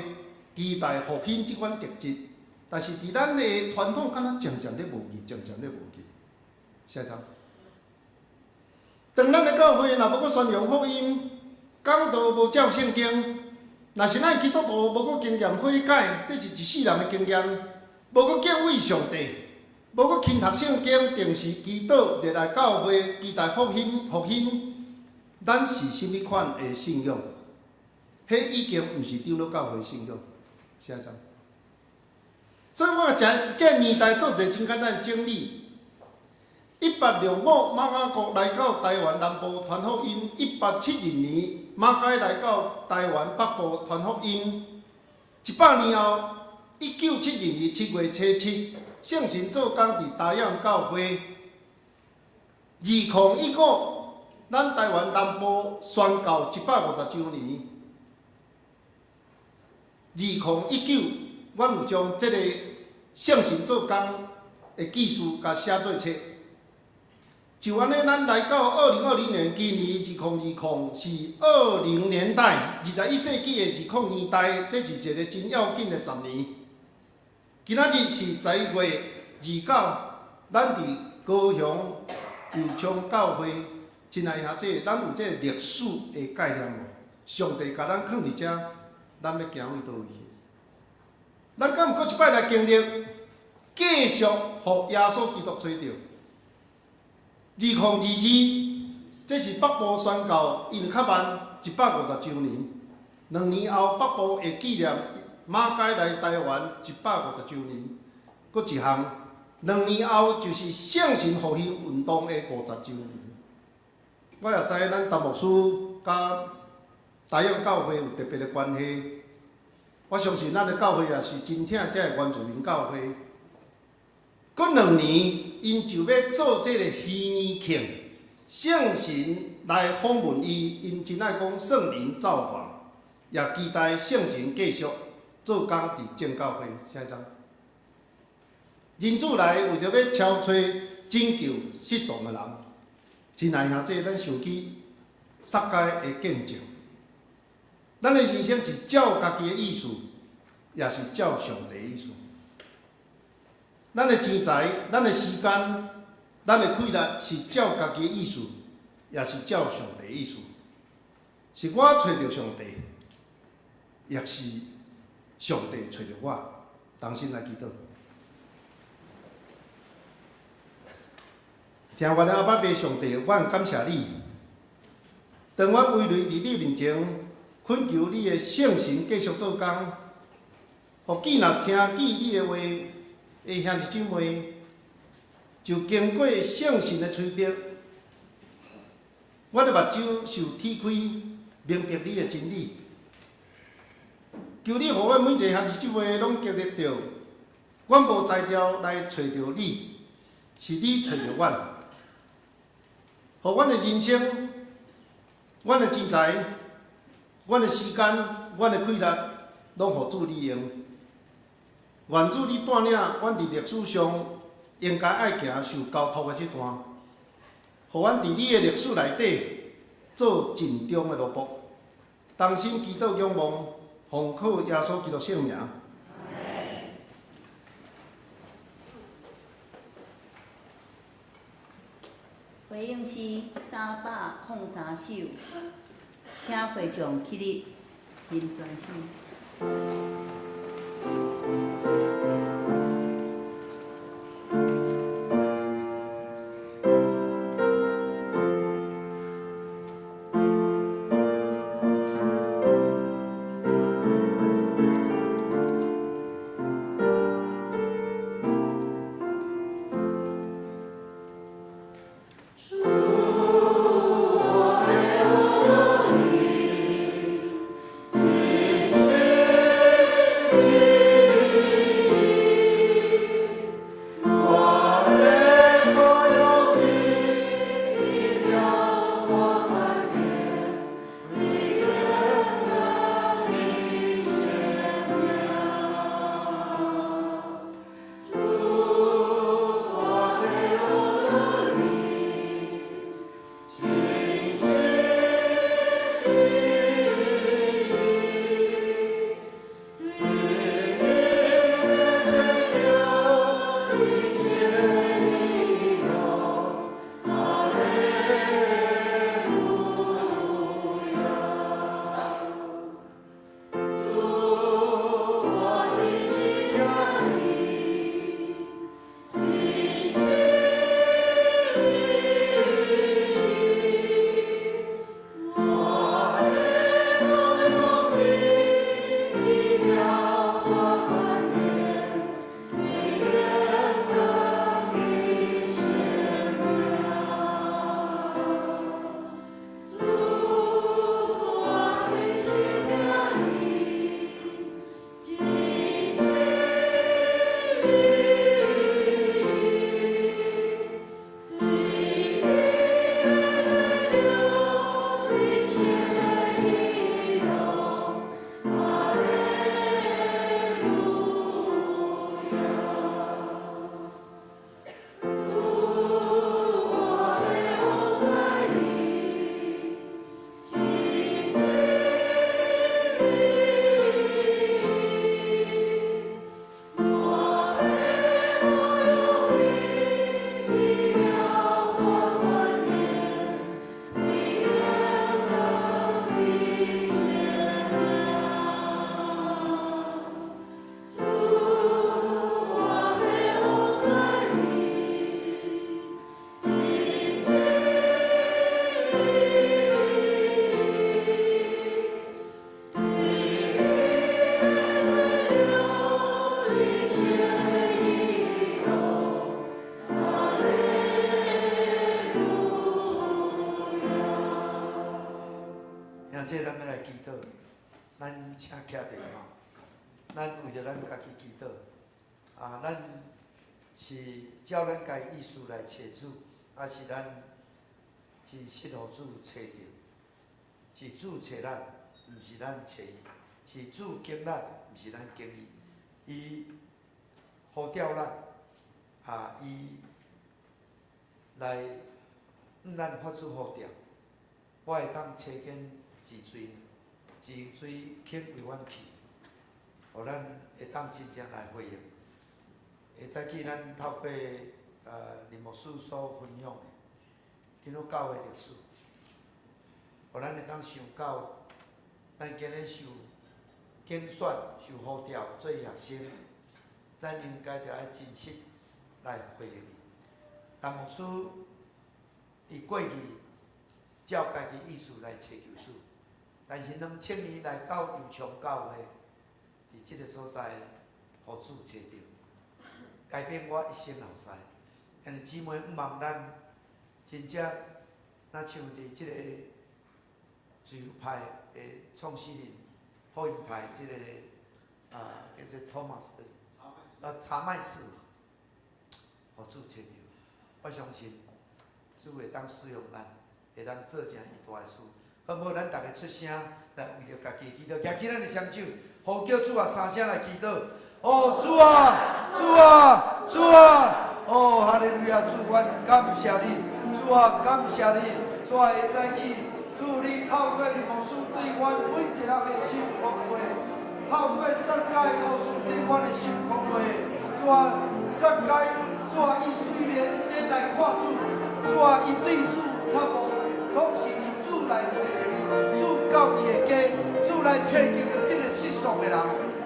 期待复兴即款特质。但是伫咱的传统，敢若渐渐咧无去，渐渐咧无去。啥怎？当咱的教会若要阁宣扬福音，讲道无照圣经，若是咱基督徒无阁经验悔改，这是一世人的经验，无阁敬畏上帝。无阁勤读圣经，定时祈祷，热爱教会，期待复兴，咱是甚物款的信仰？迄已经毋是长老教会信仰，是安怎？所以我这年代做一个真简单的整理：1865马雅国来到台湾南部传福音；1872年马偕来到台湾北部传福音；100年后，1972年7月初7。圣神做工伫大洋教会，2015，咱台湾南部宣告150周年。2019，阮有将这个圣神做工的记事甲写做册。就安尼，咱来到2020年，今年2020是20年代21世纪的20年代，这是一个真要紧的10年。今仔日是10月29，咱伫高雄油厂教会，亲爱兄弟，咱有这个历史的概念无？上帝甲咱放伫遮，咱要行为倒位？咱敢有搁一摆来经历，继续互耶稣基督找着？2022，这是北部宣告，因较慢150周年。2年后，北部会纪念马偕来台湾150周年。搁一项，2年后就是圣神复兴运动的50周年。我也知咱陈牧师甲大洋教会有特别的关系。我相信咱的教会也是真挺这个原住民教会。搁2年，因就要做这个禧年庆，圣神来访问伊，因真爱讲圣灵造访，也期待圣神继续做工伫正教会。下一章，人子来为着要超找拯救失丧的人。亲爱兄弟，咱想起撒该的见证，咱的人生是照家己的意思，也是照上帝的意思。咱的钱财、咱的时间、咱的快乐，是照家己的意思，也是照上帝的意思。是我找着上帝，也是上帝找着我。同心来祈祷。听我的阿爸爸上帝，我感谢你。当我围内伫你面前，恳求你的圣神继续做工，互既若听见你的话。的兄弟姊妹，就经过圣神的催逼，我的目睭受天开，明白你的真理。求你，互我每一个兄弟姊妹拢经历到，我无才调来找着你，是你找着我。互阮的人生、阮的钱财、阮的时间、阮的快乐，拢互主你用。愿主你带领阮伫历史上应该爱行受交托的这段，互阮伫你的历史内底做尽忠的奴仆，同心祈祷仰望，奉靠耶稣基督圣名。回应诗303首，请会众起立，念全诗。主咱请徛伫吼，咱为着咱家己祈祷，咱是照咱家意思来找主，还是咱真实互主找着？是主找咱，毋是咱找伊；是主经咱，毋是咱经伊。伊呼召咱，伊来咱发出呼召，我会当找见治水，治水肯为阮去，互咱会当真正来回应。会早起咱透过林牧师所分享的，今仔教会历史，互咱会当想到，咱今日受竞选、受呼召做学生，咱应该着爱真实来回应。但牧师伊过去照家己意思来找求主，但是2000年来到油厂教会，伫即个所在，互主找着。改变我一生后世，因为姊妹毋望咱真正若像伫即个自由派的创始人、福音派即个叫做托马斯查麦斯，互主找着。我相信主会当使用咱，会当做成伊大的事。好唔好？咱逐个出声来为着家己祈祷，举起咱的双手，呼叫主3声来祈祷。哦，主啊，主啊，主啊！哦，哈利路亚！主，阮感谢你，主啊，感谢你。主啊，会早起，主你透过你牧师对阮每一人的心讲话，透过圣经牧师对阮的心讲话。主啊，圣经，主啊，伊虽然会来看主，主啊，伊对主较无，总是以主来找伊，主到伊的家，主来找求着即个世上的人。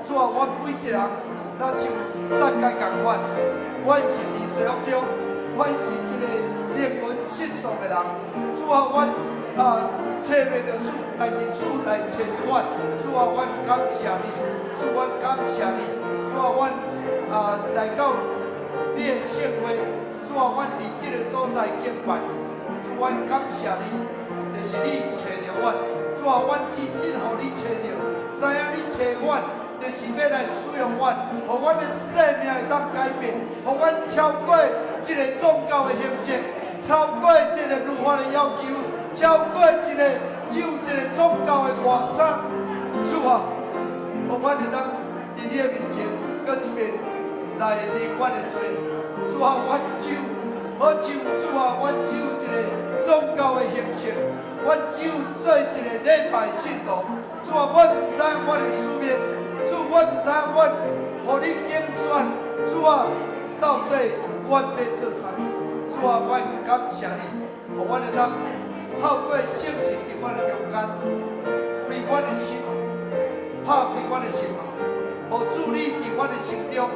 主啊，阮每一人，咱像圣经共款，阮是伫罪恶中，阮是一个灵魂失丧的人。主啊，阮找袂着主，但是主来找着阮。主啊，阮感谢你，主，阮感谢你。主啊，阮来到你的圣会，主啊，阮伫即个所在敬拜你。主，阮感谢你，就是你找着阮。主啊，阮真心互你找着，知影你找阮。就是要来使用阮，互阮的生命会当改变，互阮超过这个宗教的形式，超过这个律法的要求，超过这个宗教的外衫。主啊，互阮会当伫你的面前，搁一遍来认阮的罪。主啊，阮就好像主啊，阮就一个宗教的形式，阮就做一个礼拜信徒。主啊，阮唔知阮的使命。主，我唔知阮，互你拣选，主啊，到底阮要做啥物？主啊，阮感谢你，互阮会当透过圣神伫阮的中间，开阮的心，拍开阮的心门，互主你伫阮的心中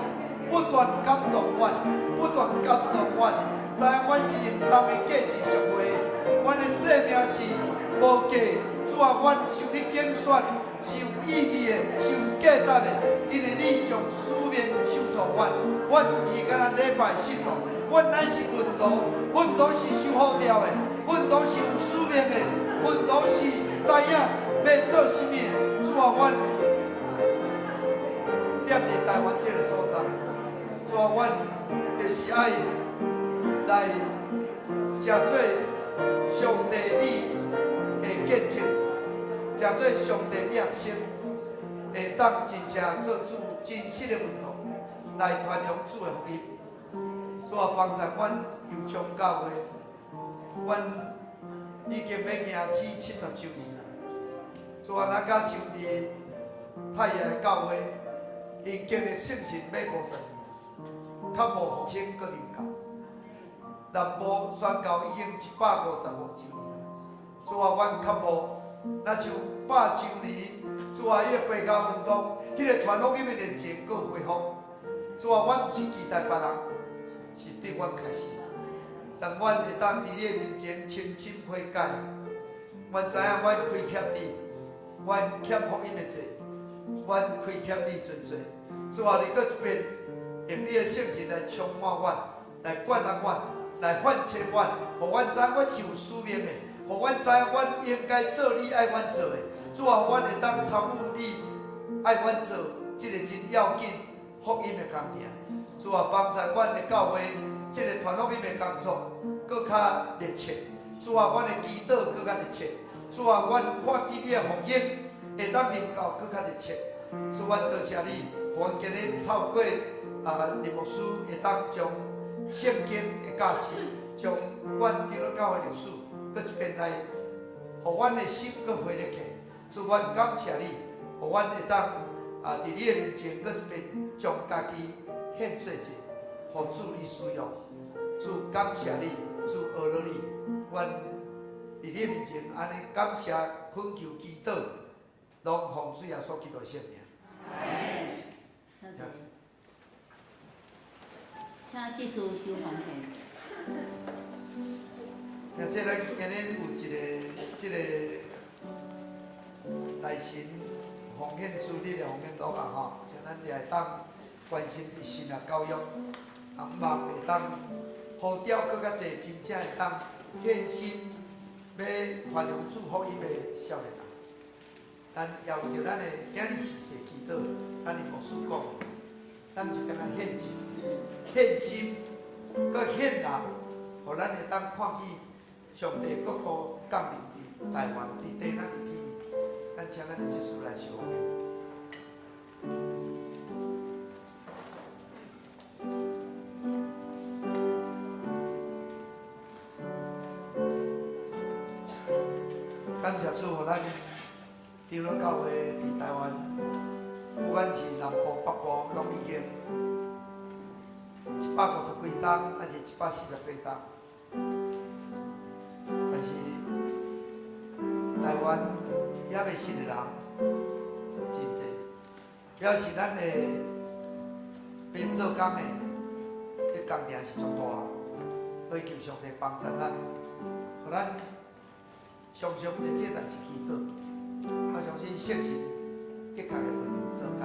不断感动阮，不断感动阮，知影阮是应当的价值社会，阮的生命是无价。主啊，阮受你拣选。是有意义的，是有价值的，因为你将使命授予阮，阮不是敢若礼拜信徒，阮乃是门徒，阮都是受呼召的，阮都是有使命的，阮都是知影要做啥物的。主啊，阮踮伫台湾这个所在，主啊，阮就是爱来食做上帝你的见证。食做上帝的学生，会当真正做主真实的门徒，来传扬主的福音。主啊，帮助阮油厂教会，阮已经要行至70周年啦。主啊，咱甲像伫太爷的教会，因经历圣神要50年，较无复兴搁临到。南部宣教已经155周年啦。主啊，阮较无。若像100周年，主啊，迄个白教运动，迄个传福音的热情搁恢复。主啊，阮毋是期待别人，是对阮开始。当阮会当伫你的面前清心悔改，阮知影阮亏欠你，阮欠福音的罪，阮亏欠你真多。主啊，你搁一遍用你的圣神来充满阮，来灌染阮，来唤醒阮，互阮知阮是有使命的。互阮知影，阮应该做你爱阮做的，主啊，阮会当参与你爱阮做这个真要紧福音的工程。主啊，帮助阮的教会这个传福音的工作更较热切。主啊，阮的祈祷更较热切。主啊，阮看见你的福音会当领教更较热切。主，阮多谢你，阮今日透过林牧师会当将圣经的教示，将阮基督教的历史，搁一遍来，互阮的心搁回入去。主，阮感谢你，互阮会当伫你的面前，搁一遍将家己献做者，互主你使用。主，感谢你，主学了你，阮伫你的面前安尼感谢、恳求、祈祷，拢奉主耶稣基督的圣名。请技术收奉献。即咱今日有即个大神奉献主日的奉献祷告吼，像咱也会当关心伊新的教育，希望会当呼召更较侪真正会当献心要传扬主福音的少年人。咱也有着咱的今日时势祈祷，咱的牧师讲的，咱就敢若献心，搁献人，互咱会当看见上帝国度降临伫台湾，伫地咱的天里，咱请咱的耶稣来受奉献。感谢主，互咱长老教会伫台湾，不管是南部、北部，拢已经150几档，还是140几档。但是台湾也未信的人真济，表示咱的边做工的这工程是足大，所以求上帝帮助咱，互咱常常为这代志祈祷。我相信圣神的确会为咱做工。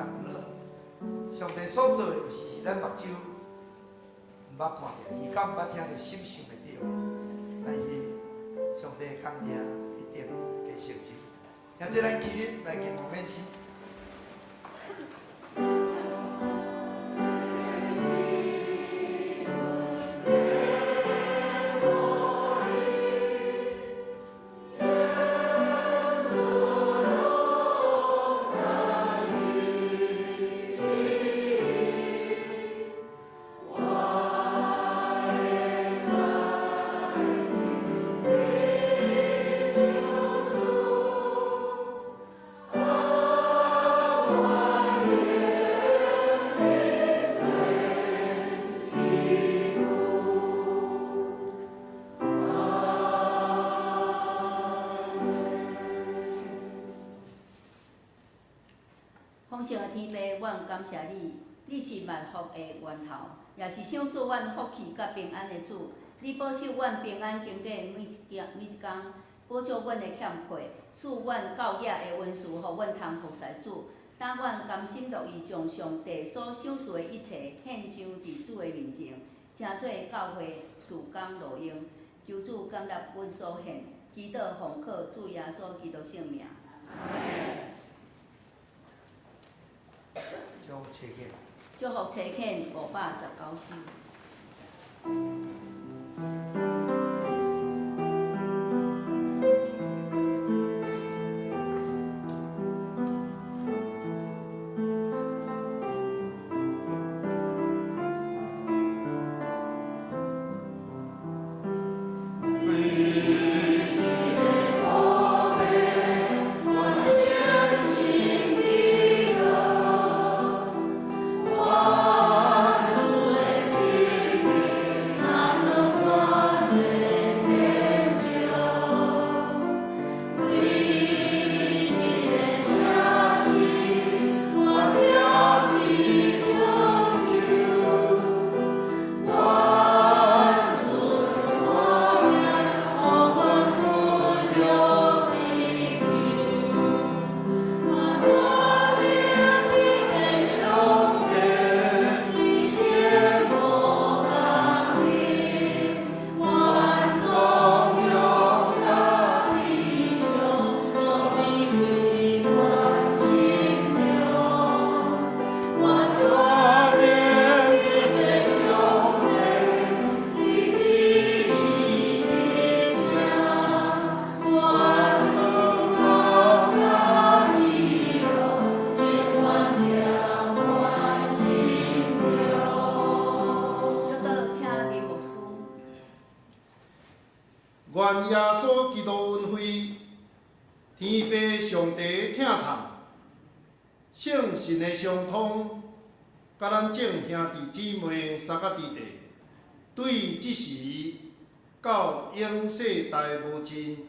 上帝所做的有时是咱目睭毋捌看到，耳根毋捌听到，心想袂到。但是上帝的工程一定会成就。现在咱起立来敬奉献诗。丰盛的天父，阮感谢你，你是万福的源头，也是赏赐阮福气甲平安的主。你保守阮平安经过每一天，保障阮的欠缺，赐阮教业的恩赐，互阮通服侍主。当阮甘心乐意将上帝所赏赐的一切献上伫主的面前，诚做教会事工路用。求主感纳阮所献，祈祷奉靠主耶稣基督圣名。祝福车建，祝福车建519世。我主的经历。愿耶稣基督恩惠、天父上帝疼痛、圣神的相通，甲咱众兄弟姊妹三甲弟弟，对即时到永世代无尽。